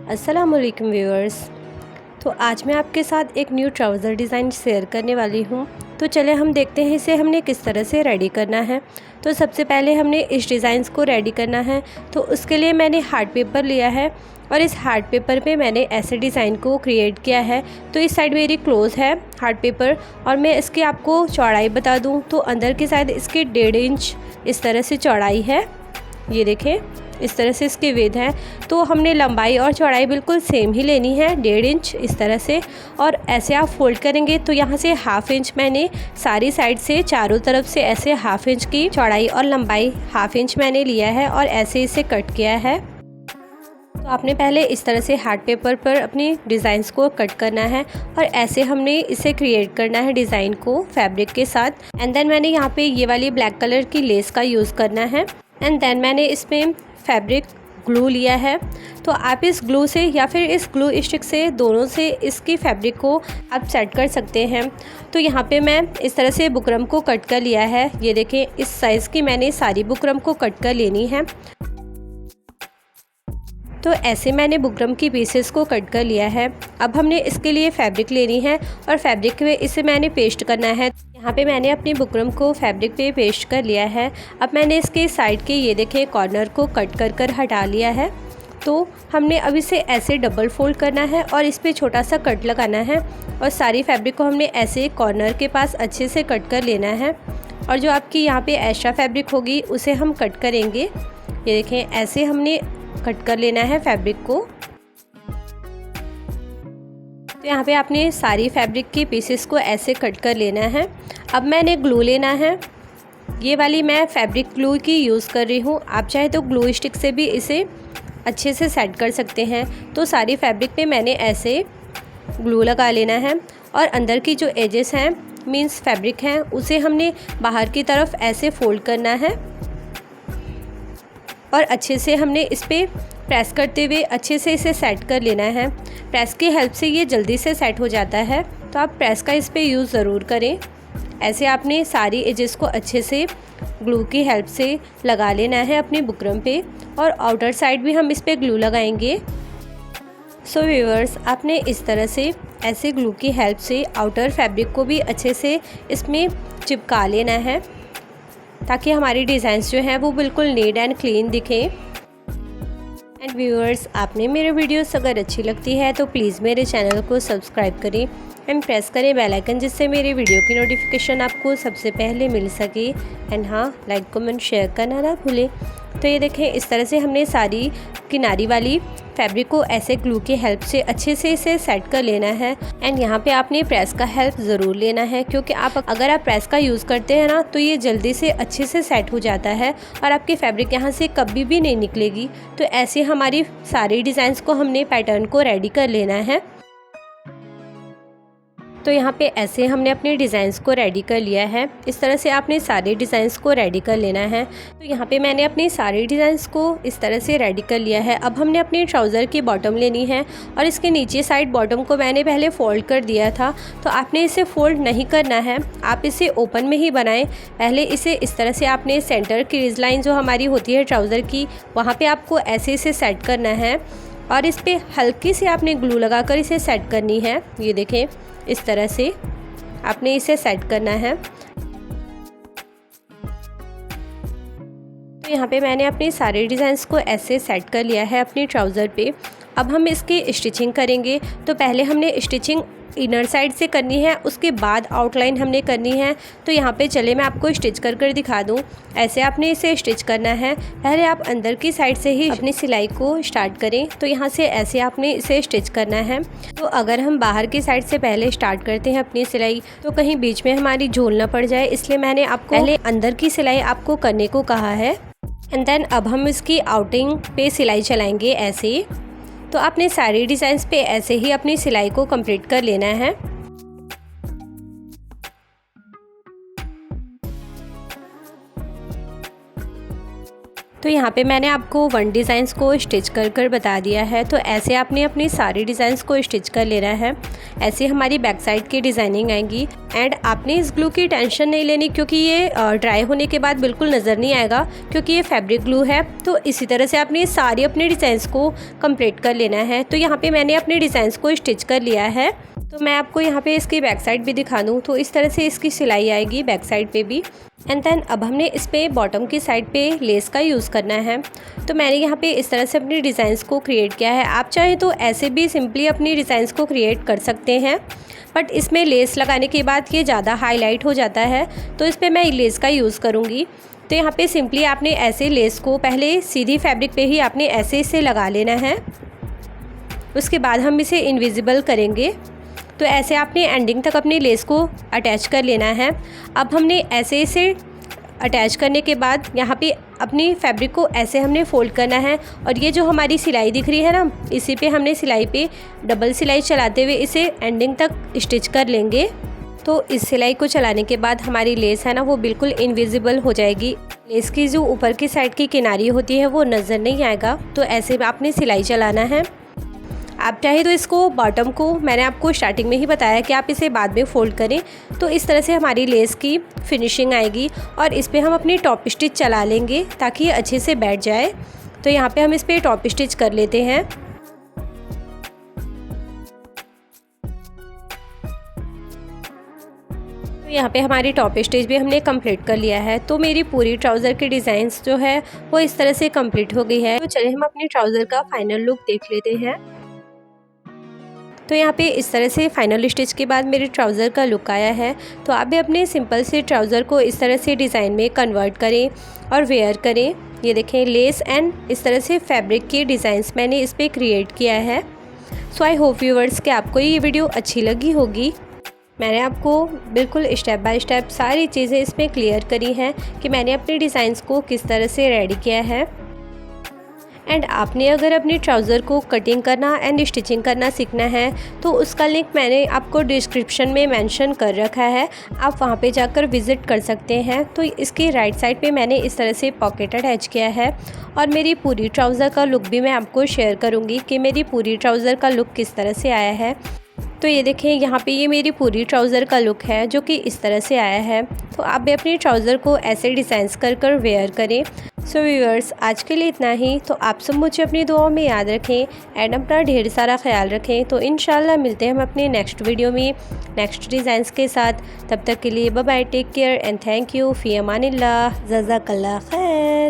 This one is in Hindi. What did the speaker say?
अस्सलामुअलैकुम व्यूअर्स। तो आज मैं आपके साथ एक न्यू ट्राउज़र डिज़ाइन शेयर करने वाली हूँ। तो चले हम देखते हैं इसे हमने किस तरह से रेडी करना है। तो सबसे पहले हमने इस डिज़ाइंस को रेडी करना है। तो उसके लिए मैंने हार्ड पेपर लिया है और इस हार्ड पेपर पे मैंने ऐसे डिज़ाइन को क्रिएट किया है। तो इस साइड मेरी क्लोज़ है हार्ड पेपर और मैं इसकी आपको चौड़ाई बता दूँ तो अंदर की साइड इसकी 1.5 इंच इस तरह से चौड़ाई है। ये देखें, इस तरह से इसकी विड्थ है। तो हमने लंबाई और चौड़ाई बिल्कुल सेम ही लेनी है, 1.5 इंच इस तरह से। और ऐसे आप फोल्ड करेंगे तो यहाँ से 1/2 इंच मैंने सारी साइड से चारों तरफ से ऐसे 1/2 इंच की चौड़ाई और लंबाई 1/2 इंच मैंने लिया है और ऐसे इसे कट किया है। तो आपने पहले इस तरह से हार्ड पेपर पर अपनी डिज़ाइंस को कट करना है और ऐसे हमने इसे क्रिएट करना है डिज़ाइन को फैब्रिक के साथ। एंड देन मैंने यहाँ पे ये वाली ब्लैक कलर की लेस का यूज़ करना है। एंड देन मैंने इसमें फैब्रिक ग्लू लिया है। तो आप इस ग्लू से या फिर इस ग्लू स्टिक से, दोनों से इसकी फैब्रिक को आप सेट कर सकते हैं। तो यहाँ पे मैं इस तरह से बुकरम को कट कर लिया है। ये देखें, इस साइज़ की मैंने सारी बुकरम को कट कर लेनी है। तो ऐसे मैंने बुकरम की पीसेस को कट कर लिया है। अब हमने इसके लिए फैब्रिक लेनी है और फैब्रिक पे इसे मैंने पेस्ट करना है। यहाँ पे मैंने अपनी बुकरम को फैब्रिक पे पेस्ट कर लिया है। अब मैंने इसके साइड के ये देखें कॉर्नर को कट कर हटा लिया है। तो हमने अब इसे ऐसे डबल फोल्ड करना है और इस पर छोटा सा कट लगाना है और सारी फैब्रिक को हमने ऐसे कॉर्नर के पास अच्छे से कट कर लेना है। और जो आपकी यहाँ पे एक्स्ट्रा फैब्रिक होगी उसे हम कट करेंगे। ये देखें, ऐसे हमने कट कर लेना है फैब्रिक को। तो यहाँ पे आपने सारी फैब्रिक की पीसेस को ऐसे कट कर लेना है। अब मैंने ग्लू लेना है। ये वाली मैं फैब्रिक ग्लू की यूज़ कर रही हूँ। आप चाहे तो ग्लू स्टिक से भी इसे अच्छे से सेट कर सकते हैं। तो सारी फैब्रिक पे मैंने ऐसे ग्लू लगा लेना है और अंदर की जो एजेस हैं मीन्स फैब्रिक हैं उसे हमने बाहर की तरफ ऐसे फोल्ड करना है और अच्छे से हमने इस पर प्रेस करते हुए अच्छे से इसे सेट कर लेना है। प्रेस की हेल्प से ये जल्दी से सेट हो जाता है, तो आप प्रेस का इस पर यूज़ ज़रूर करें। ऐसे आपने सारी एजेस को अच्छे से ग्लू की हेल्प से लगा लेना है अपनी बुकरम पे और आउटर साइड भी हम इस पर ग्लू लगाएंगे। सो व्यूअर्स, आपने इस तरह से ऐसे ग्लू की हेल्प से आउटर फैब्रिक को भी अच्छे से इसमें चिपका लेना है ताकि हमारी डिज़ाइंस जो हैं वो बिल्कुल नीट एंड क्लीन दिखें। एंड व्यूअर्स, आपने मेरे वीडियोस अगर अच्छी लगती है तो प्लीज़ मेरे चैनल को सब्सक्राइब करें एंड प्रेस करें बेल आइकन, जिससे मेरे वीडियो की नोटिफिकेशन आपको सबसे पहले मिल सके। एंड हाँ, लाइक कमेंट शेयर करना ना भूलें। तो ये देखें, इस तरह से हमने सारी किनारी वाली फैब्रिक को ऐसे ग्लू की हेल्प से अच्छे से इसे सेट कर लेना है। एंड यहाँ पे आपने प्रेस का हेल्प ज़रूर लेना है, क्योंकि अगर आप प्रेस का यूज़ करते हैं ना तो ये जल्दी से अच्छे से सेट हो जाता है और आपकी फैब्रिक यहाँ से कभी भी नहीं निकलेगी। तो ऐसे हमारी सारी डिज़ाइंस को हमने पैटर्न को रेडी कर लेना है। तो यहाँ पे ऐसे हमने अपने डिज़ाइंस को रेडी कर लिया है। इस तरह से आपने सारे डिज़ाइंस को रेडी कर लेना है। तो यहाँ पे मैंने अपनी सारी डिज़ाइंस को इस तरह से रेडी कर लिया है। अब हमने अपनी ट्राउज़र की बॉटम लेनी है और इसके नीचे साइड बॉटम को मैंने पहले फ़ोल्ड कर दिया था। तो आपने इसे फ़ोल्ड नहीं करना है, आप इसे ओपन में ही बनाएं। पहले इसे इस तरह से आपने सेंटर क्रीज लाइन जो हमारी होती है ट्राउज़र की, वहाँ पर आपको ऐसे इसे सेट करना है और इस पर हल्की सी आपने ग्लू लगाकर इसे सेट करनी है। ये देखें, इस तरह से आपने इसे सेट करना है। तो यहाँ पे मैंने अपने सारे डिज़ाइंस को ऐसे सेट कर लिया है अपनी ट्राउज़र पे। अब हम इसकी स्टिचिंग करेंगे। तो पहले हमने स्टिचिंग इनर साइड से करनी है, उसके बाद आउटलाइन हमने करनी है। तो यहाँ पे चले मैं आपको स्टिच कर दिखा दूँ। ऐसे आपने इसे स्टिच करना है। पहले आप अंदर की साइड से ही अपनी सिलाई को स्टार्ट करें। तो यहाँ से ऐसे आपने इसे स्टिच करना है। तो अगर हम बाहर की साइड से पहले स्टार्ट करते हैं अपनी सिलाई तो कहीं बीच में हमारी झोल ना पड़ जाए, इसलिए मैंने आपको पहले अंदर की सिलाई आपको करने को कहा है। एंड देन अब हम इसकी आउटिंग पे सिलाई चलाएँगे ऐसे। तो आपने सारी डिज़ाइंस पे ऐसे ही अपनी सिलाई को कंप्लीट कर लेना है। तो यहाँ पे मैंने आपको 1 डिज़ाइंस को स्टिच कर बता दिया है। तो ऐसे आपने अपनी सारी डिज़ाइंस को स्टिच कर लेना है। ऐसे हमारी बैक साइड की डिज़ाइनिंग आएगी। एंड आपने इस ग्लू की टेंशन नहीं लेनी, क्योंकि ये ड्राई होने के बाद बिल्कुल नज़र नहीं आएगा, क्योंकि ये फैब्रिक ग्लू है। तो इसी तरह से आपने सारी अपनी डिज़ाइंस को कंप्लीट कर लेना है। तो यहाँ पे मैंने अपने डिज़ाइंस को स्टिच कर लिया है। तो मैं आपको यहाँ पे इसकी बैक साइड भी दिखा दूँ। तो इस तरह से इसकी सिलाई आएगी बैक साइड पे भी। एंड देन अब हमने इस पे बॉटम की साइड पे लेस का यूज़ करना है। तो मैंने यहाँ पे इस तरह से अपनी डिज़ाइंस को क्रिएट किया है। आप चाहें तो ऐसे भी सिंपली अपनी डिज़ाइंस को क्रिएट कर सकते हैं, बट इसमें लेस लगाने के बाद ये ज़्यादा हाईलाइट हो जाता है, तो इस पर मैं लेस का यूज़ करूँगी। तो यहाँ पे सिंपली आपने ऐसे लेस को पहले सीधी फैब्रिक पे ही आपने ऐसे इसे लगा लेना है। उसके बाद हम इसे इनविजिबल करेंगे। तो ऐसे आपने एंडिंग तक अपनी लेस को अटैच कर लेना है। अब हमने ऐसे इसे अटैच करने के बाद यहाँ पे अपनी फैब्रिक को ऐसे हमने फ़ोल्ड करना है। और ये जो हमारी सिलाई दिख रही है ना, इसी पे हमने सिलाई पे डबल सिलाई चलाते हुए इसे एंडिंग तक स्टिच कर लेंगे। तो इस सिलाई को चलाने के बाद हमारी लेस है ना, वो बिल्कुल इनविजिबल हो जाएगी। लेस की जो ऊपर की साइड की किनारी होती है वो नज़र नहीं आएगा। तो ऐसे आपने सिलाई चलाना है। आप चाहे तो इसको बॉटम को, मैंने आपको स्टार्टिंग में ही बताया कि आप इसे बाद में फ़ोल्ड करें। तो इस तरह से हमारी लेस की फिनिशिंग आएगी और इस पे हम अपनी टॉप स्टिच चला लेंगे ताकि ये अच्छे से बैठ जाए। तो यहाँ पे हम इस पे टॉप स्टिच कर लेते हैं। तो यहाँ पे हमारी टॉप स्टिच भी हमने कंप्लीट कर लिया है। तो मेरी पूरी ट्राउज़र की डिज़ाइंस जो है वो इस तरह से कंप्लीट हो गई है। तो चलिए हम अपनी ट्राउज़र का फाइनल लुक देख लेते हैं। तो यहाँ पे इस तरह से फाइनल स्टिच के बाद मेरे ट्राउज़र का लुक आया है। तो आप भी अपने सिंपल से ट्राउज़र को इस तरह से डिज़ाइन में कन्वर्ट करें और वेयर करें। ये देखें, लेस एंड इस तरह से फैब्रिक की डिज़ाइंस मैंने इस पर क्रिएट किया है। सो आई होप व्यूअर्स कि आपको ये वीडियो अच्छी लगी होगी। मैंने आपको बिल्कुल स्टेप बाय स्टेप सारी चीज़ें इसमें क्लियर करी हैं कि मैंने अपनी डिज़ाइंस को किस तरह से रेडी किया है। एंड आपने अगर अपनी ट्राउज़र को कटिंग करना एंड स्टिचिंग करना सीखना है तो उसका लिंक मैंने आपको डिस्क्रिप्शन में मेंशन कर रखा है, आप वहां पे जाकर विज़िट कर सकते हैं। तो इसकी राइट साइड पे मैंने इस तरह से पॉकेट अटैच किया है और मेरी पूरी ट्राउज़र का लुक भी मैं आपको शेयर करूँगी कि मेरी पूरी ट्राउज़र का लुक किस तरह से आया है। तो ये देखें, यहाँ पे ये मेरी पूरी ट्राउज़र का लुक है जो कि इस तरह से आया है। तो आप भी अपनी ट्राउज़र को ऐसे डिज़ाइंस कर वेयर करें। सो व्यूअर्स, आज के लिए इतना ही। तो आप सब मुझे अपनी दुआओं में याद रखें एंड अपना ढेर सारा ख्याल रखें। तो इंशाल्लाह मिलते हैं हम अपने नेक्स्ट वीडियो में नेक्स्ट डिज़ाइंस के साथ। तब तक के लिए bye bye, take care and thank you, फ़ी अमानिल्लाह, जज़ाकल्लाह खैर।